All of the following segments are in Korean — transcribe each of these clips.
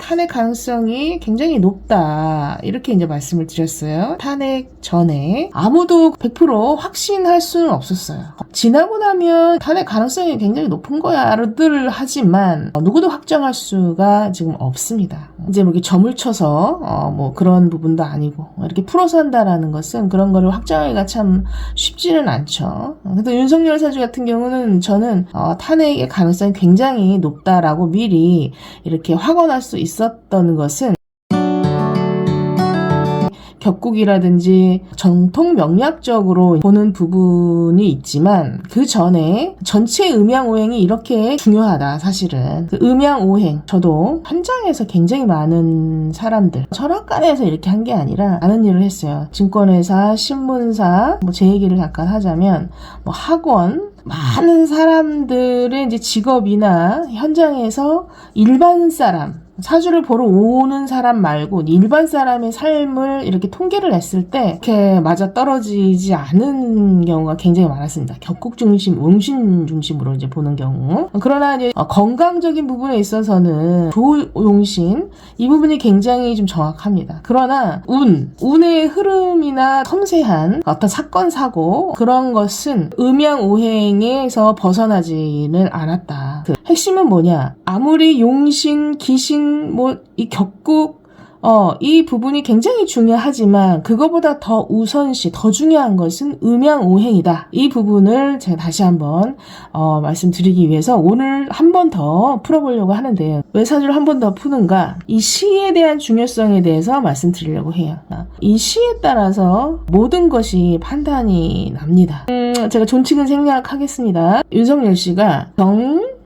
탄핵 가능성이 굉장히 높다. 이렇게 이제 말씀을 드렸어요. 탄핵 전에 아무도 100% 확신할 수는 없었어요. 지나고 나면 탄핵 가능성이 굉장히 높은 거야들 하지만 누구도 확정할 수가 지금 없습니다. 이제 뭐 이렇게 점을 쳐서 뭐 그런 부분도 아니고 이렇게 풀어서 한다라는 것은 그런 거를 확정하기가 참 쉽지는 않죠. 그래도 윤석열 사주 같은 경우는 저는 탄핵의 가능성이 굉장히 높다라고 미리 이렇게 확언할 수 있었던 것은 격국이라든지 정통 명략적으로 보는 부분이 있지만 그 전에 전체 음양오행이 이렇게 중요하다. 사실은 그 음양오행 저도 현장에서 굉장히 많은 사람들 철학관에서 이렇게 한 게 아니라 많은 일을 했어요. 증권회사, 신문사, 뭐 제 얘기를 잠깐 하자면 뭐 학원 많은 사람들의 이제 직업이나 현장에서 일반 사람 사주를 보러 오는 사람 말고 일반 사람의 삶을 이렇게 통계를 냈을 때 이렇게 맞아 떨어지지 않은 경우가 굉장히 많았습니다. 격국 중심, 용신 중심으로 이제 보는 경우. 그러나 이제 건강적인 부분에 있어서는 조용신 이 부분이 굉장히 좀 정확합니다. 그러나 운의 흐름이나 섬세한 어떤 사건 사고 그런 것은 음양오행에서 벗어나지는 않았다. 그 핵심은 뭐냐? 아무리 용신, 기신 뭐 이 격국 이 부분이 굉장히 중요하지만 그거보다 더 우선시 더 중요한 것은 음양오행이다. 이 부분을 제가 다시 한번 말씀드리기 위해서 오늘 한 번 더 풀어보려고 하는데요. 왜 사주를 한 번 더 푸는가? 이 시에 대한 중요성에 대해서 말씀드리려고 해요. 이 시에 따라서 모든 것이 판단이 납니다. 제가 존칭은 생략하겠습니다. 윤석열 씨가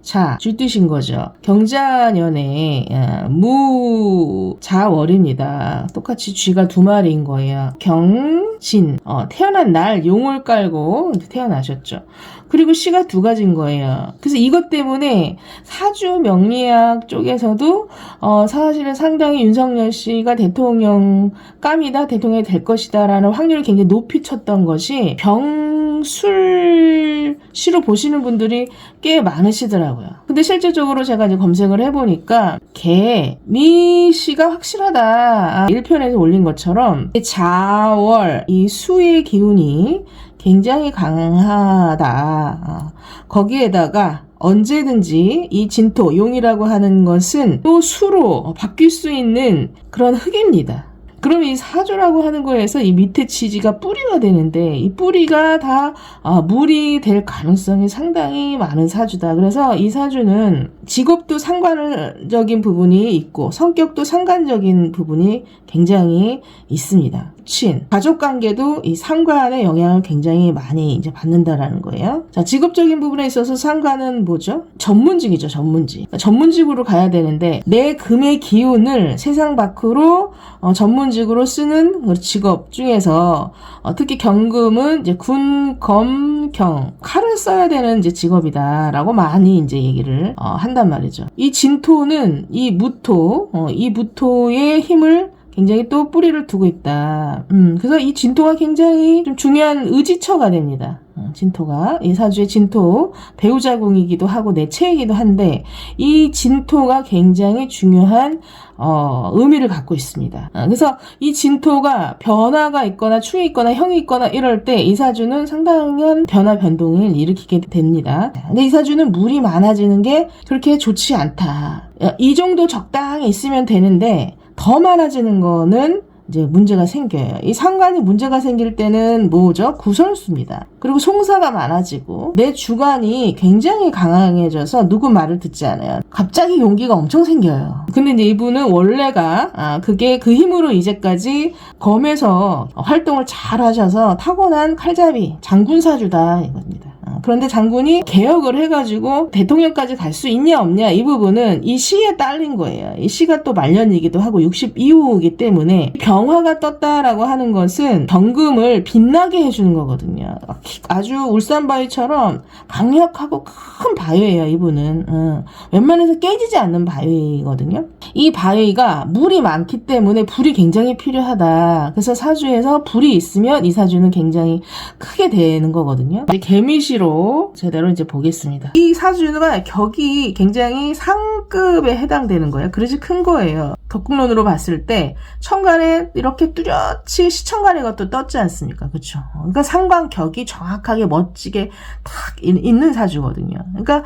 자, 쥐띠신 거죠. 경자년에 무자월입니다. 똑같이 쥐가 2마리인 거예요. 경진, 태어난 날 용을 깔고 태어나셨죠. 그리고 씨가 2가지인 거예요. 그래서 이것 때문에 사주 명리학 쪽에서도 사실은 상당히 윤석열 씨가 대통령감이다, 대통령이 될 것이다 라는 확률을 굉장히 높이 쳤던 것이 병술시로 보시는 분들이 꽤 많으시더라고요. 근데 실질적으로 제가 이제 검색을 해보니까 미씨가 확실하다. 1편에서 올린 것처럼 자월, 이 수의 기운이 굉장히 강하다. 거기에다가 언제든지 이 진토, 용이라고 하는 것은 또 수로 바뀔 수 있는 그런 흙입니다. 그럼 이 사주라고 하는 거에서 이 밑에 지지가 뿌리가 되는데 이 뿌리가 다 물이 될 가능성이 상당히 많은 사주다. 그래서 이 사주는 직업도 상관적인 부분이 있고 성격도 상관적인 부분이 굉장히 있습니다. 가족관계도 이 상관의 영향을 굉장히 많이 이제 받는다라는 거예요. 자, 직업적인 부분에 있어서 상관은 뭐죠? 전문직이죠, 전문직. 전문직으로 가야 되는데 내 금의 기운을 세상 밖으로 전문직으로 쓰는 직업 중에서 특히 경금은 이제 군, 검, 경 칼을 써야 되는 이제 직업이다라고 많이 이제 얘기를 한단 말이죠. 이 진토는 이 무토의 힘을 굉장히 또 뿌리를 두고 있다. 그래서 이 진토가 굉장히 좀 중요한 의지처가 됩니다. 진토가 이 사주의 진토 배우자궁이기도 하고 내체이기도 한데 이 진토가 굉장히 중요한 의미를 갖고 있습니다. 그래서 이 진토가 변화가 있거나 충이 있거나 형이 있거나 이럴 때 이 사주는 상당한 변화 변동을 일으키게 됩니다. 근데 이 사주는 물이 많아지는 게 그렇게 좋지 않다. 이 정도 적당히 있으면 되는데 더 많아지는 거는 이제 문제가 생겨요. 이 상관이 문제가 생길 때는 뭐죠? 구설수입니다. 그리고 송사가 많아지고 내 주관이 굉장히 강해져서 누구 말을 듣지 않아요. 갑자기 용기가 엄청 생겨요. 근데 이제 이분은 원래가 그게 그 힘으로 이제까지 검에서 활동을 잘 하셔서 타고난 칼잡이 장군사주다 이겁니다. 그런데 장군이 개혁을 해가지고 대통령까지 갈 수 있냐 없냐 이 부분은 이 시에 딸린 거예요. 이 시가 또 말년이기도 하고 62호이기 때문에 병화가 떴다라고 하는 것은 경금을 빛나게 해주는 거거든요. 아주 울산바위처럼 강력하고 큰 바위예요. 이분은 웬만해서 깨지지 않는 바위거든요. 이 바위가 물이 많기 때문에 불이 굉장히 필요하다. 그래서 사주에서 불이 있으면 이 사주는 굉장히 크게 되는 거거든요. 개미시로 사주로 제대로 이제 보겠습니다. 이 사주가 격이 굉장히 상급에 해당되는 거예요. 그릇이 큰 거예요. 격국론으로 봤을 때 천간에 이렇게 뚜렷이 시천간의 것도 떴지 않습니까? 그렇죠? 그러니까 상관격이 정확하게 멋지게 탁 있는 사주거든요. 그러니까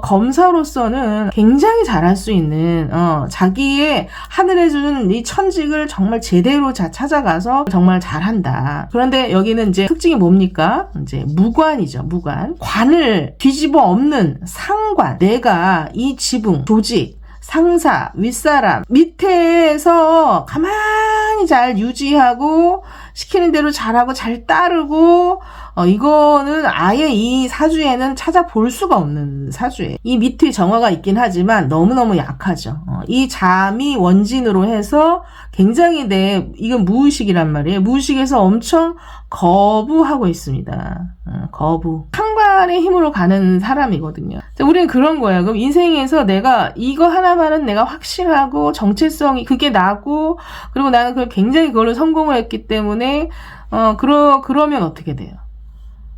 검사로서는 굉장히 잘할 수 있는 자기의 하늘에 주는 이 천직을 정말 제대로 찾아가서 정말 잘한다. 그런데 여기는 이제 특징이 뭡니까? 이제 무관이죠. 무관. 관을 뒤집어 엎는 상관. 내가 이 지붕, 조직, 상사, 윗사람 밑에서 가만히 잘 유지하고 시키는 대로 잘하고 잘 따르고 이거는 아예 이 사주에는 찾아볼 수가 없는 사주예요. 이 밑에 정화가 있긴 하지만 너무너무 약하죠. 이 잠이 원진으로 해서 굉장히 이건 무의식이란 말이에요. 무의식에서 엄청 거부하고 있습니다. 거부. 상관의 힘으로 가는 사람이거든요. 우리는 그런 거예요. 그럼 인생에서 내가 이거 하나만은 내가 확실하고 정체성이 그게 나고 그리고 나는 그걸 굉장히 그걸로 성공을 했기 때문에 그러면 어떻게 돼요?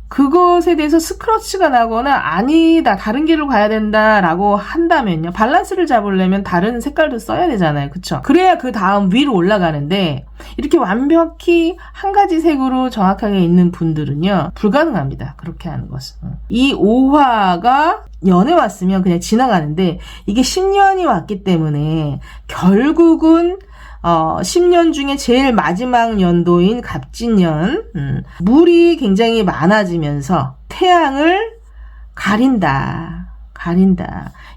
그것에 대해서 스크러치가 나거나 아니다 다른 길로 가야 된다라고 한다면요. 밸런스를 잡으려면 다른 색깔도 써야 되잖아요. 그쵸? 그래야 그 다음 위로 올라가는데 이렇게 완벽히 한 가지 색으로 정확하게 있는 분들은요. 불가능합니다. 그렇게 하는 것은. 이 오화가 연에 왔으면 그냥 지나가는데 이게 10년이 왔기 때문에 결국은 10년 중에 제일 마지막 연도인 갑진년 물이 굉장히 많아지면서 태양을 가린다.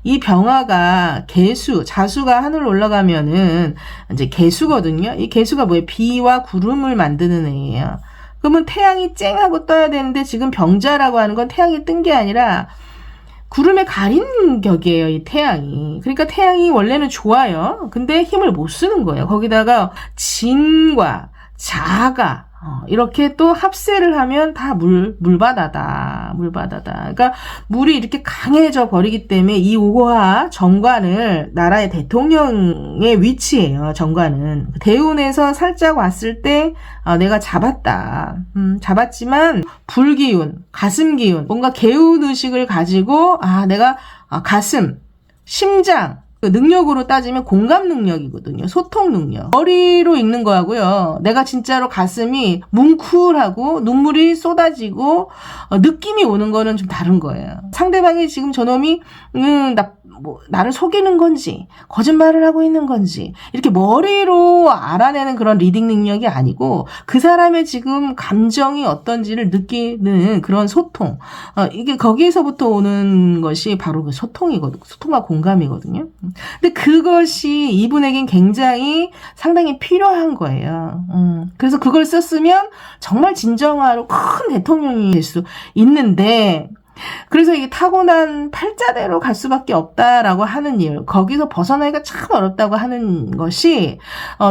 이 병화가 개수, 자수가 하늘로 올라가면은 이제 개수거든요. 이 개수가 뭐예요? 비와 구름을 만드는 애예요. 그러면 태양이 쨍하고 떠야 되는데 지금 병자라고 하는 건 태양이 뜬 게 아니라 구름에 가린 격이에요, 이 태양이. 그러니까 태양이 원래는 좋아요. 근데 힘을 못 쓰는 거예요. 거기다가 진과 자가 이렇게 또 합세를 하면 다 물바다다. 그러니까 물이 이렇게 강해져 버리기 때문에 이 오화 정관을 나라의 대통령의 위치예요. 정관은 대운에서 살짝 왔을 때 내가 잡았다. 잡았지만 불기운, 가슴기운, 뭔가 개운의식을 가지고 내가 가슴, 심장 능력으로 따지면 공감 능력이거든요. 소통 능력. 머리로 읽는 거하고요. 내가 진짜로 가슴이 뭉클하고 눈물이 쏟아지고 느낌이 오는 거는 좀 다른 거예요. 상대방이 지금 저놈이 나를 속이는 건지 거짓말을 하고 있는 건지 이렇게 머리로 알아내는 그런 리딩 능력이 아니고 그 사람의 지금 감정이 어떤지를 느끼는 그런 소통. 이게 거기에서부터 오는 것이 바로 그 소통이거든요. 소통과 공감이거든요. 근데 그것이 이분에겐 굉장히 상당히 필요한 거예요. 그래서 그걸 썼으면 정말 진정한 큰 대통령이 될 수 있는데 그래서 이게 타고난 팔자대로 갈 수밖에 없다라고 하는 이유, 거기서 벗어나기가 참 어렵다고 하는 것이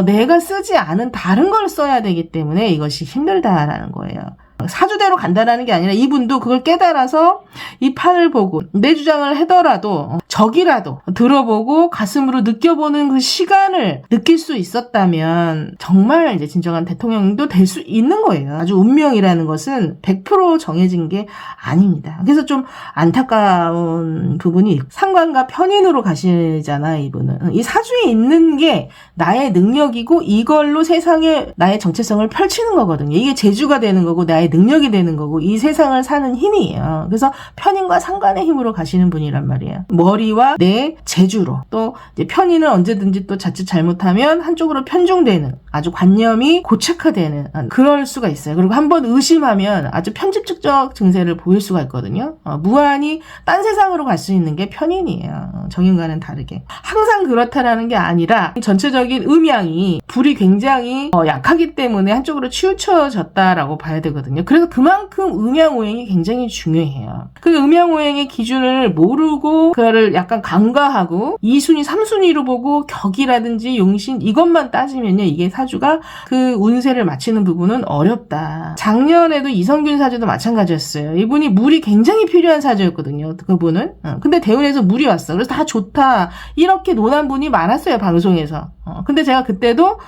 내가 쓰지 않은 다른 걸 써야 되기 때문에 이것이 힘들다라는 거예요. 사주대로 간다라는 게 아니라 이분도 그걸 깨달아서 이 판을 보고 내 주장을 하더라도 적이라도 들어보고 가슴으로 느껴보는 그 시간을 느낄 수 있었다면 정말 이제 진정한 대통령도 될 수 있는 거예요. 아주 운명이라는 것은 100% 정해진 게 아닙니다. 그래서 좀 안타까운 부분이 상관과 편인으로 가시잖아요. 이분은 이 사주에 있는 게 나의 능력이고 이걸로 세상에 나의 정체성을 펼치는 거거든요. 이게 재주가 되는 거고 나의 능력이 되는 거고 이 세상을 사는 힘이에요. 그래서 편인과 상관의 힘으로 가시는 분이란 말이에요. 머리와 내 재주로. 또 이제 편인은 언제든지 또 자칫 잘못하면 한쪽으로 편중되는, 아주 관념이 고착화되는 그럴 수가 있어요. 그리고 한번 의심하면 아주 편집적 증세를 보일 수가 있거든요. 무한히 딴 세상으로 갈 수 있는 게 편인이에요. 정인과는 다르게. 항상 그렇다라는 게 아니라 전체적인 음양이 불이 굉장히 약하기 때문에 한쪽으로 치우쳐졌다라고 봐야 되거든요. 그래서 그만큼 음양오행이 굉장히 중요해요. 그 음양오행의 기준을 모르고 그거를 약간 간과하고 2순위, 3순위로 보고 격이라든지 용신 이것만 따지면요. 이게 사주가 그 운세를 맞히는 부분은 어렵다. 작년에도 이성균 사주도 마찬가지였어요. 이분이 물이 굉장히 필요한 사주였거든요. 그분은. 근데 대운에서 물이 왔어. 그래서 다 좋다. 이렇게 논한 분이 많았어요. 방송에서. 근데 제가 그때도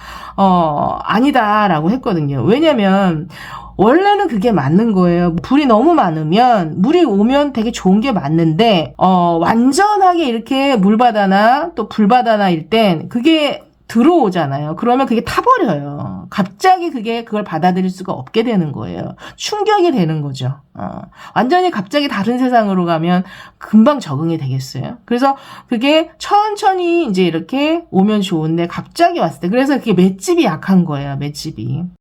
아니다라고 했거든요. 왜냐면 원래는 그게 맞는 거예요. 불이 너무 많으면, 물이 오면 되게 좋은 게 맞는데, 완전하게 이렇게 물바다나 또 불바다나일 땐 그게 들어오잖아요. 그러면 그게 타버려요. 갑자기 그걸 받아들일 수가 없게 되는 거예요. 충격이 되는 거죠. 완전히 갑자기 다른 세상으로 가면 금방 적응이 되겠어요. 그래서 그게 천천히 이제 이렇게 오면 좋은데 갑자기 왔을 때, 그래서 그게 맷집이 약한 거예요. 맷집이.